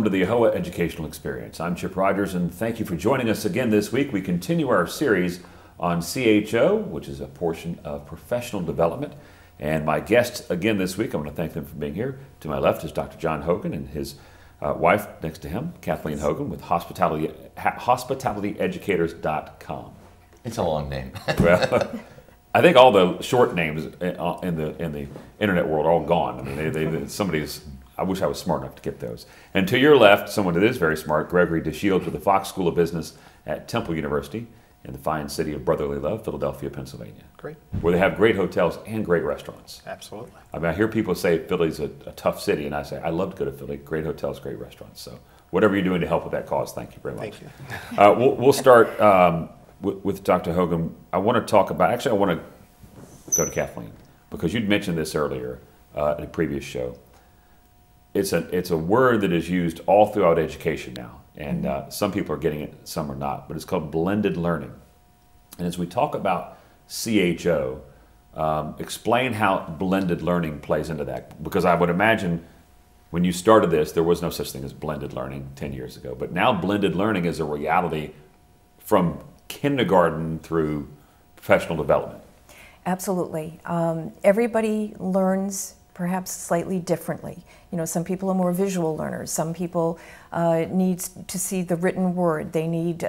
to the AAHOA Educational Experience. I'm Chip Rogers, and thank you for joining us again this week. We continue our series on CHO, which is a portion of professional development. And my guests again this week, I want to thank them for being here. To my left is Dr. John Hogan and his wife next to him, Kathleen Hogan, with hospitalityeducators.com. It's a long name. Well, I think all the short names in the internet world are all gone. I mean, I wish I was smart enough to get those. And to your left, someone that is very smart, Gregory DeShields with the Fox School of Business at Temple University in the fine city of brotherly love, Philadelphia, Pennsylvania. Great. Where they have great hotels and great restaurants. Absolutely. I mean, I hear people say Philly's a tough city, and I say, I love to go to Philly. Great hotels, great restaurants. So whatever you're doing to help with that cause, thank you very much. Thank you. We'll start with Dr. Hogan. I want to talk about, actually I want to go to Kathleen, because you'd mentioned this earlier in a previous show. It's a word that is used all throughout education now, and some people are getting it, some are not, but it's called blended learning. And as we talk about CHO, explain how blended learning plays into that, because I would imagine when you started this, there was no such thing as blended learning 10 years ago, but now blended learning is a reality from kindergarten through professional development. Absolutely. Everybody learns perhaps slightly differently. You know, some people are more visual learners. Some people need to see the written word. They need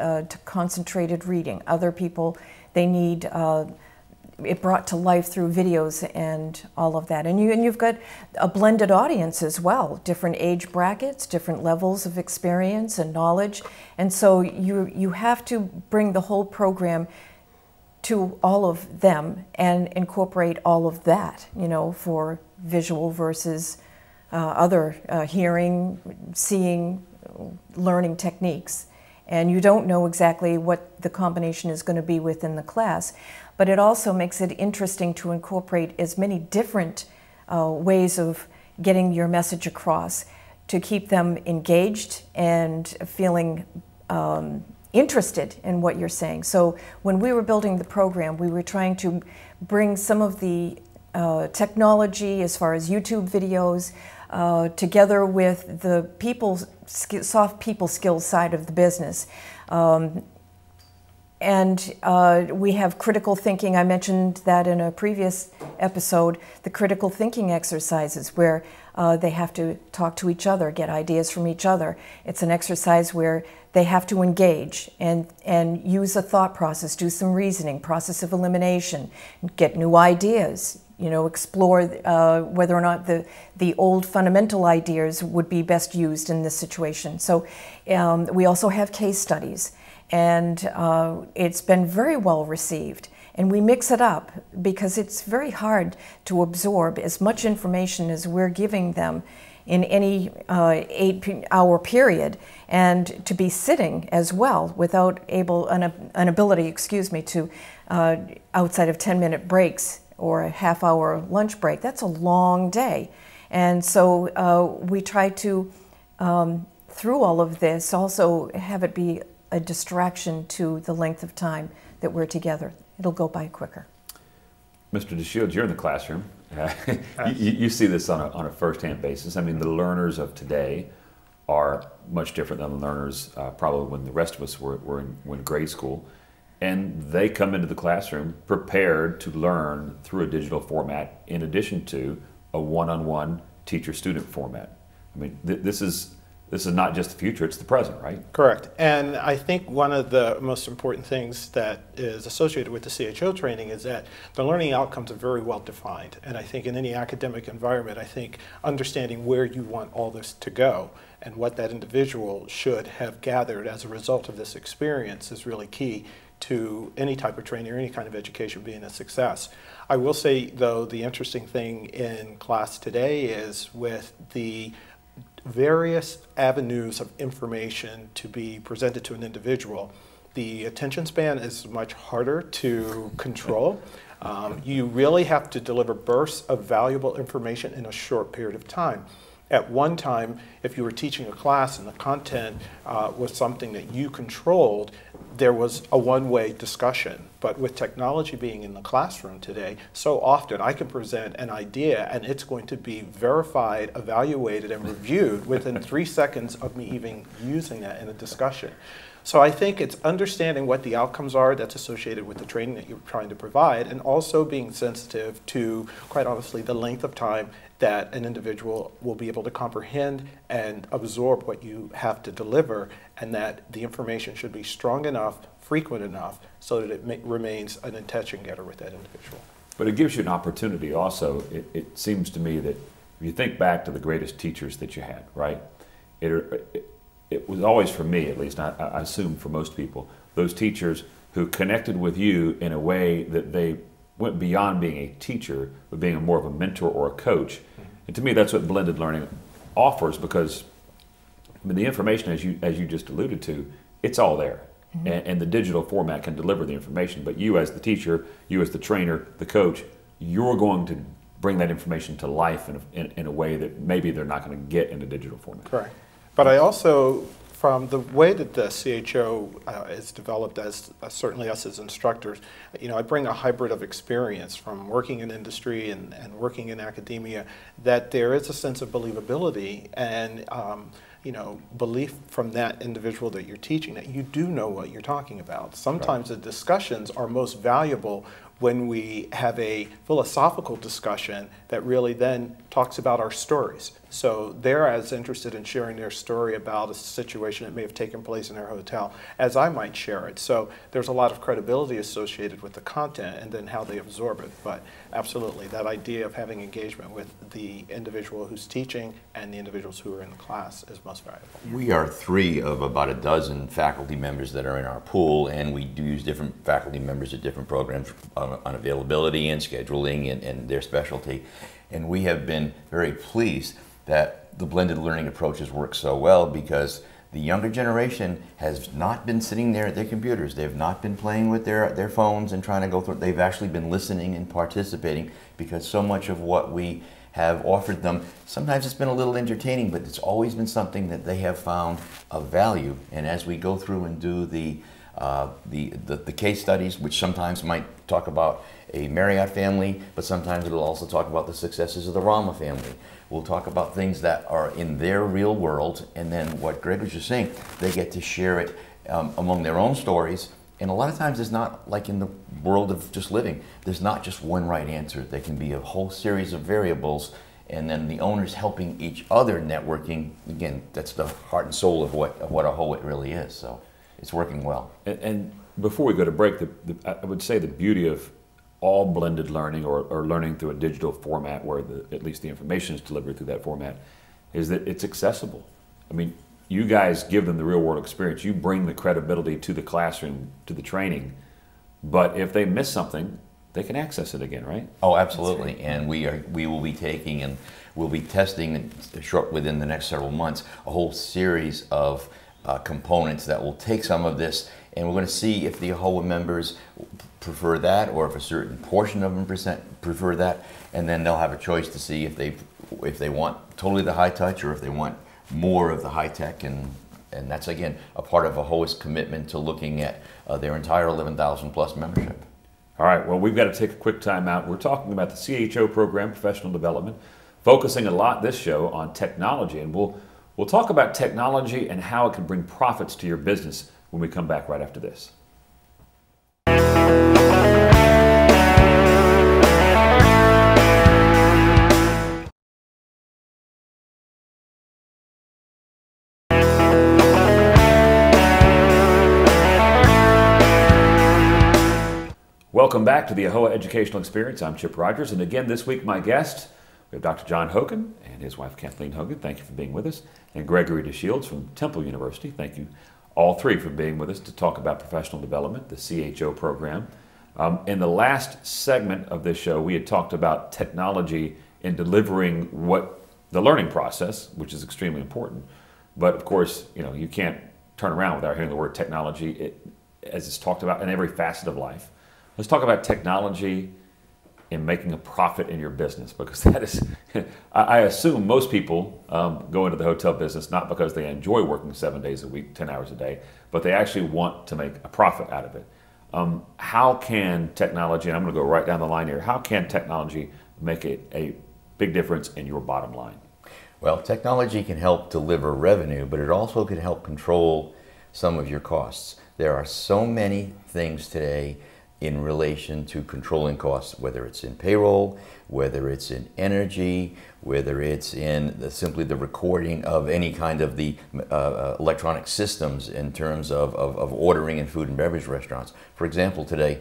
concentrated reading. Other people, they need it brought to life through videos and all of that. And you've got a blended audience as well, different age brackets, different levels of experience and knowledge. And so you have to bring the whole program to all of them and incorporate all of that, you know, for visual versus other hearing, seeing, learning techniques. And you don't know exactly what the combination is going to be within the class, but it also makes it interesting to incorporate as many different ways of getting your message across to keep them engaged and feeling interested in what you're saying. So when we were building the program, we were trying to bring some of the technology as far as YouTube videos together with the soft people skills side of the business. And we have critical thinking. I mentioned that in a previous episode, the critical thinking exercises where they have to talk to each other, get ideas from each other. It's an exercise where they have to engage and use a thought process, do some reasoning, process of elimination, get new ideas, you know, explore whether or not the old fundamental ideas would be best used in this situation. So we also have case studies, and it's been very well received. And we mix it up because it's very hard to absorb as much information as we're giving them in any 8-hour period, and to be sitting as well without an ability, excuse me, to outside of 10-minute breaks or a half-hour lunch break. That's a long day. And so we try to, through all of this, also have it be a distraction to the length of time that we're together. It'll go by quicker. Mr. DeShields, you're in the classroom. You see this on a first-hand basis. I mean, the learners of today are much different than the learners probably when the rest of us were in grade school. And they come into the classroom prepared to learn through a digital format in addition to a one-on-one teacher-student format. I mean, this is not just the future, it's the present, right? Correct. And I think one of the most important things that is associated with the CHO training is that the learning outcomes are very well defined. And I think in any academic environment, I think understanding where you want all this to go and what that individual should have gathered as a result of this experience is really key to any type of training or any kind of education being a success. I will say, though, the interesting thing in class today is with the various avenues of information to be presented to an individual, the attention span is much harder to control. You really have to deliver bursts of valuable information in a short period of time. At one time, if you were teaching a class and the content was something that you controlled, there was a one-way discussion. But with technology being in the classroom today, so often I can present an idea and it's going to be verified, evaluated, and reviewed within 3 seconds of me even using that in a discussion. So I think it's understanding what the outcomes are that's associated with the training that you're trying to provide, and also being sensitive to, quite honestly, the length of time that an individual will be able to comprehend and absorb what you have to deliver, and that the information should be strong enough, frequent enough, so that it remains an attention getter with that individual. But it gives you an opportunity also. It seems to me that if you think back to the greatest teachers that you had, right? It was always, for me at least, I assume for most people, those teachers who connected with you in a way that they went beyond being a teacher, but being more of a mentor or a coach. Mm-hmm. And to me, that's what blended learning offers, because I mean, the information, as you just alluded to, it's all there. Mm-hmm. And the digital format can deliver the information, but you as the teacher, you as the trainer, the coach, you're going to bring that information to life in a way that maybe they're not going to get in a digital format. Correct. But I also, from the way that the CHO is developed, as certainly us as instructors, I bring a hybrid of experience from working in industry and working in academia, that there is a sense of believability and belief from that individual that you're teaching that you do know what you're talking about. Sometimes right. The discussions are most valuable when we have a philosophical discussion that really then talks about our stories. So they're as interested in sharing their story about a situation that may have taken place in their hotel as I might share it. So there's a lot of credibility associated with the content and then how they absorb it. But absolutely, that idea of having engagement with the individual who's teaching and the individuals who are in the class is most valuable. We are 3 of about a dozen faculty members that are in our pool, and we do use different faculty members at different programs on availability and scheduling and their specialty. And we have been very pleased that the blended learning approaches work so well, because the younger generation has not been sitting there at their computers. They've not been playing with their phones and trying to go through it. They've actually been listening and participating, because so much of what we have offered them, sometimes it's been a little entertaining, but it's always been something that they have found of value. And as we go through and do the case studies, which sometimes might talk about a Marriott family, but sometimes it'll also talk about the successes of the Rama family. We'll talk about things that are in their real world, and then what Greg was just saying, they get to share it among their own stories. And a lot of times it's not like in the world of just living. There's not just one right answer. There can be a whole series of variables, and then the owners helping each other, networking. Again, that's the heart and soul of what AAHOA really is. So it's working well. And before we go to break, I would say the beauty of all blended learning or learning through a digital format where at least the information is delivered through that format is that it's accessible. I mean, you guys give them the real world experience. You bring the credibility to the classroom, to the training, but if they miss something, they can access it again, right? Oh, absolutely. Right. And we will be taking and we'll be testing within the next several months a whole series of components that will take some of this, and we're going to see if the AAHOA members prefer that, or if a certain portion of them prefer that, and then they'll have a choice to see if they want totally the high touch or if they want more of the high tech, and that's again a part of AAHOA's commitment to looking at their entire 11,000 plus membership. All right, well, we've got to take a quick time out. We're talking about the CHO program, professional development, focusing a lot this show on technology, and we'll talk about technology and how it can bring profits to your business when we come back right after this. Welcome back to the AAHOA Educational Experience. I'm Chip Rogers, and again this week my guest, we have Dr. John Hogan and his wife Kathleen Hogan. Thank you for being with us. And Gregory DeShields from Temple University. Thank you all 3 for being with us to talk about professional development, the CHO program. In the last segment of this show, we had talked about technology in delivering what the learning process, which is extremely important. But of course, you can't turn around without hearing the word technology, as it's talked about in every facet of life. Let's talk about technology in making a profit in your business? Because that is, I assume most people go into the hotel business not because they enjoy working 7 days a week, 10 hours a day, but they actually want to make a profit out of it. How can technology, and I'm going to go right down the line here, how can technology make a big difference in your bottom line? Well, technology can help deliver revenue, but it also can help control some of your costs. There are so many things today in relation to controlling costs, whether it's in payroll, whether it's in energy, whether it's in simply the recording of any kind of the electronic systems in terms of ordering in food and beverage restaurants. For example, today,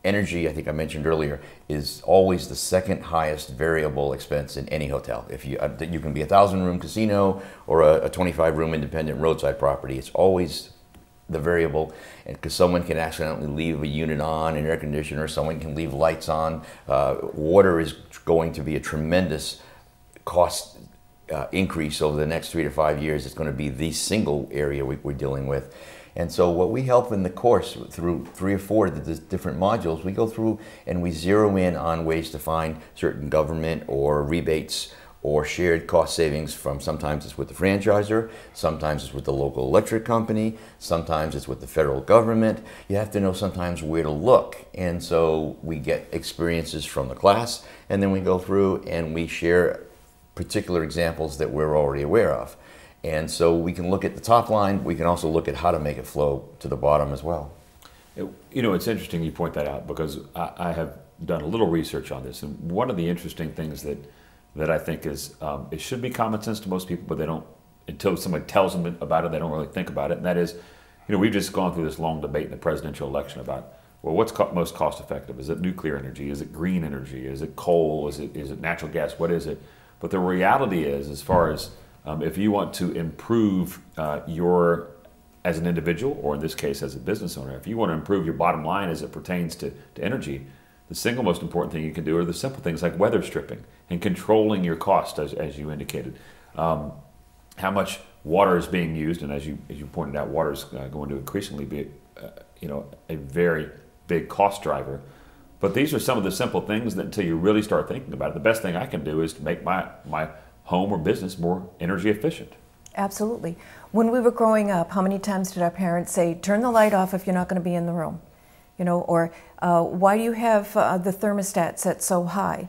energy, I think I mentioned earlier, is always the second highest variable expense in any hotel. If you can be a 1,000-room casino or a 25-room independent roadside property, it's always the variable, and because someone can accidentally leave a unit on, an air conditioner, someone can leave lights on. Water is going to be a tremendous cost increase over the next 3 to 5 years. It's going to be the single area we're dealing with. And so what we help in the course through 3 or 4 of the different modules, we go through and we zero in on ways to find certain government or rebates or shared cost savings from, sometimes it's with the franchisor, sometimes it's with the local electric company, sometimes it's with the federal government. You have to know sometimes where to look. And so we get experiences from the class, and then we go through and we share particular examples that we're already aware of. And so we can look at the top line, we can also look at how to make it flow to the bottom as well. You know, it's interesting you point that out, because I have done a little research on this, and one of the interesting things that I think is, it should be common sense to most people, but they don't, until somebody tells them about it, they don't really think about it. And that is, you know, we've just gone through this long debate in the presidential election about, well, what's most cost effective? Is it nuclear energy? Is it green energy? Is it coal? Is it natural gas? What is it? But the reality is, as far as if you want to improve as an individual, or in this case as a business owner, if you want to improve your bottom line as it pertains to energy, the single most important thing you can do are the simple things like weather stripping and controlling your cost, as you indicated. How much water is being used, and as you pointed out, water is going to increasingly be a very big cost driver. But these are some of the simple things that, until you really start thinking about it, the best thing I can do is to make my home or business more energy efficient. Absolutely. When we were growing up, how many times did our parents say, turn the light off if you're not going to be in the room? You know, or why do you have the thermostat set so high?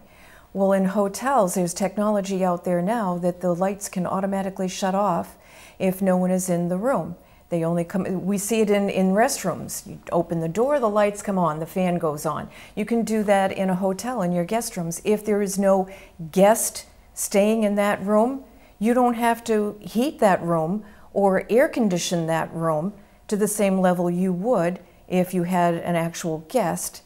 Well, in hotels, there's technology out there now that the lights can automatically shut off if no one is in the room. They only come, we see it in restrooms. You open the door, the lights come on, the fan goes on. You can do that in a hotel, in your guest rooms. If there is no guest staying in that room, you don't have to heat that room or air condition that room to the same level you would if you had an actual guest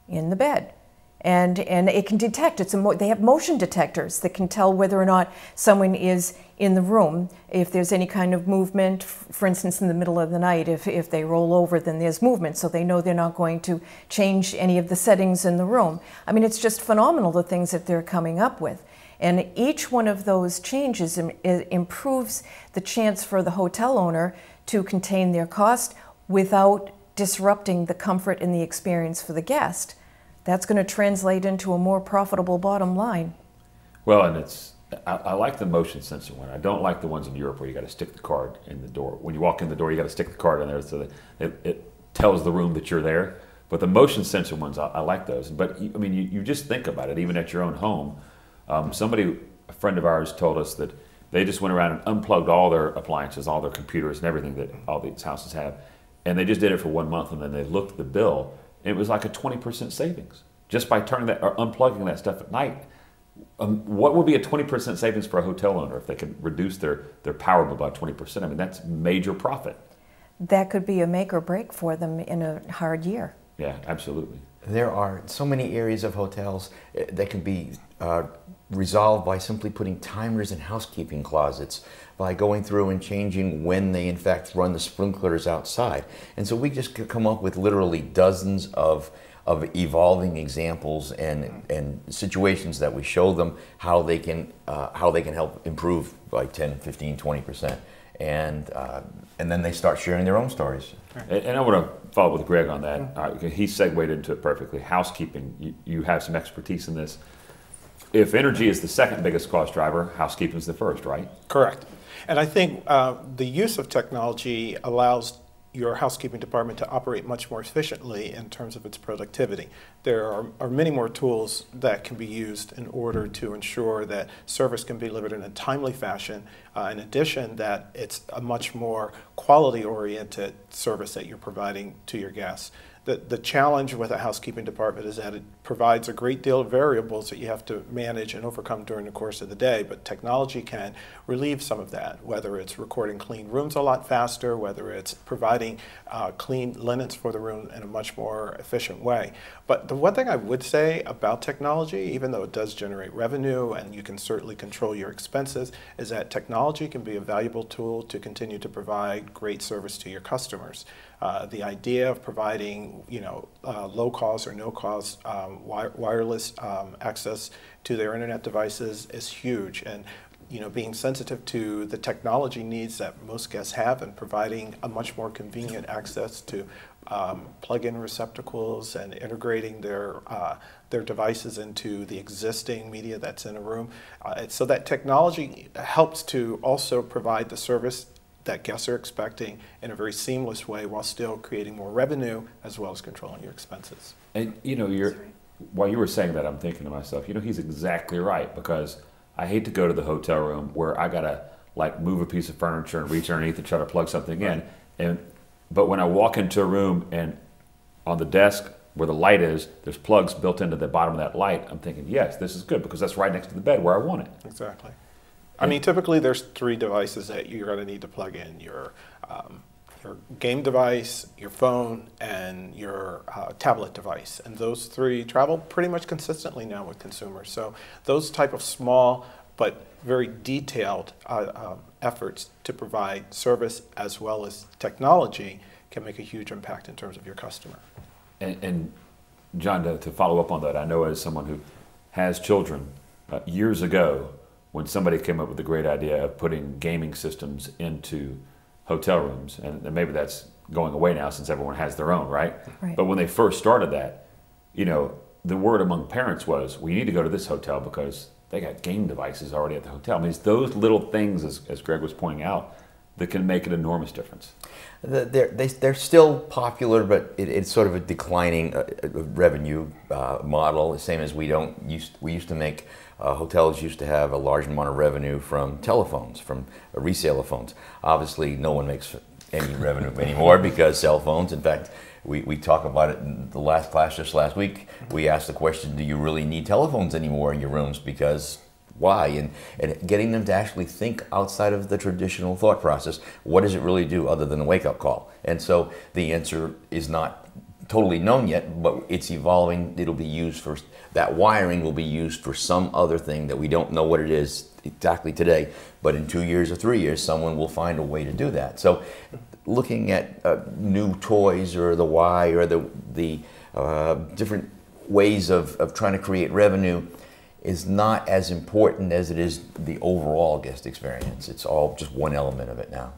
in the bed. And it can detect, they have motion detectors that can tell whether or not someone is in the room. If there's any kind of movement, for instance, in the middle of the night, if they roll over, then there's movement, so they know they're not going to change any of the settings in the room. I mean, it's just phenomenal, the things that they're coming up with. And each one of those changes improves the chance for the hotel owner to contain their cost without disrupting the comfort and the experience for the guest. That's going to translate into a more profitable bottom line. Well, and I like the motion sensor one. I don't like the ones in Europe where you got to stick the card in the door. When you walk in the door, you got to stick the card in there so that it tells the room that you're there. But the motion sensor ones, I like those. But I mean, you just think about it, even at your own home. A friend of ours told us that they just went around and unplugged all their appliances, all their computers and everything that all these houses have. And they just did it for 1 month, and then they looked at the bill, and it was like a 20% savings just by turning that or unplugging that stuff at night. What would be a 20% savings for a hotel owner if they could reduce their power bill by 20%? I mean, that's major profit. That could be a make or break for them in a hard year. Yeah, absolutely. There are so many areas of hotels that can be resolved by simply putting timers in housekeeping closets, by going through and changing when they in fact run the sprinklers outside. And so we just come up with literally dozens of evolving examples and situations that we show them how they can help improve by 10, 15, 20%. and then they start sharing their own stories. And I want to follow up with Greg on that. He segued into it perfectly. Housekeeping, you have some expertise in this. If energy is the second biggest cost driver, housekeeping is the first, right? Correct. And I think the use of technology allows your housekeeping department to operate much more efficiently in terms of its productivity. There are many more tools that can be used in order to ensure that service can be delivered in a timely fashion. In addition, that it's a much more quality-oriented service that you're providing to your guests. The challenge with a housekeeping department is that it provides a great deal of variables that you have to manage and overcome during the course of the day, but technology can relieve some of that, whether it's recording clean rooms a lot faster, whether it's providing clean linens for the room in a much more efficient way. But the one thing I would say about technology, even though it does generate revenue and you can certainly control your expenses, is that technology can be a valuable tool to continue to provide great service to your customers. The idea of providing, low cost or no cost wireless access to their internet devices is huge, and being sensitive to the technology needs that most guests have and providing a much more convenient access to plug-in receptacles and integrating their devices into the existing media that's in a room, so that technology helps to also provide the service that guests are expecting in a very seamless way while still creating more revenue as well as controlling your expenses. And while you were saying that, I'm thinking to myself, he's exactly right, because I hate to go to the hotel room where I gotta move a piece of furniture and reach underneath to try to plug something in. But when I walk into a room and on the desk where the light is, there's plugs built into the bottom of that light, I'm thinking, yes, this is good because that's right next to the bed where I want it. Exactly. I mean, typically there's 3 devices that you're going to need to plug in: your game device, your phone, and your tablet device. And those 3 travel pretty much consistently now with consumers. So those type of small but very detailed efforts to provide service as well as technology can make a huge impact in terms of your customer. And John, to follow up on that, I know as someone who has children, years ago, when somebody came up with the great idea of putting gaming systems into hotel rooms, and maybe that's going away now since everyone has their own, right? But when they first started that, the word among parents was, we need to go to this hotel because they got game devices already at the hotel. I mean, it's those little things, as Greg was pointing out, that can make an enormous difference. They're still popular, but it's sort of a declining revenue model. The same as we used to make. Hotels used to have a large amount of revenue from telephones, from resale of phones. Obviously, no one makes any revenue anymore because cell phones. In fact, we talk about it in the last class just last week. We asked the question, do you really need telephones anymore in your rooms? Because why? And getting them to actually think outside of the traditional thought process. What does it really do other than a wake-up call? And so the answer is not totally known yet, but it's evolving. It'll be used for, that wiring will be used for some other thing that we don't know what it is exactly today, but in 2 years or 3 years, someone will find a way to do that. So looking at new toys or the why or the different ways of trying to create revenue is not as important as it is the overall guest experience. It's all just one element of it now.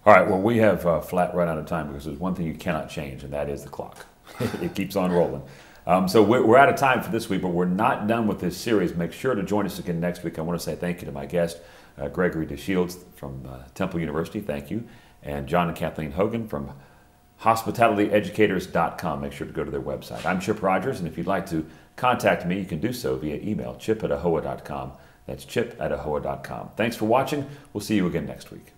All right, well, we have flat run out of time because there's one thing you cannot change, and that is the clock. It keeps on rolling. So we're out of time for this week, but we're not done with this series. Make sure to join us again next week. I want to say thank you to my guest, Gregory DeShields from Temple University. Thank you. And John and Kathleen Hogan from hospitalityeducators.com. Make sure to go to their website. I'm Chip Rogers, and if you'd like to contact me, you can do so via email, chip@AAHOA.com. That's chip@AAHOA.com. Thanks for watching. We'll see you again next week.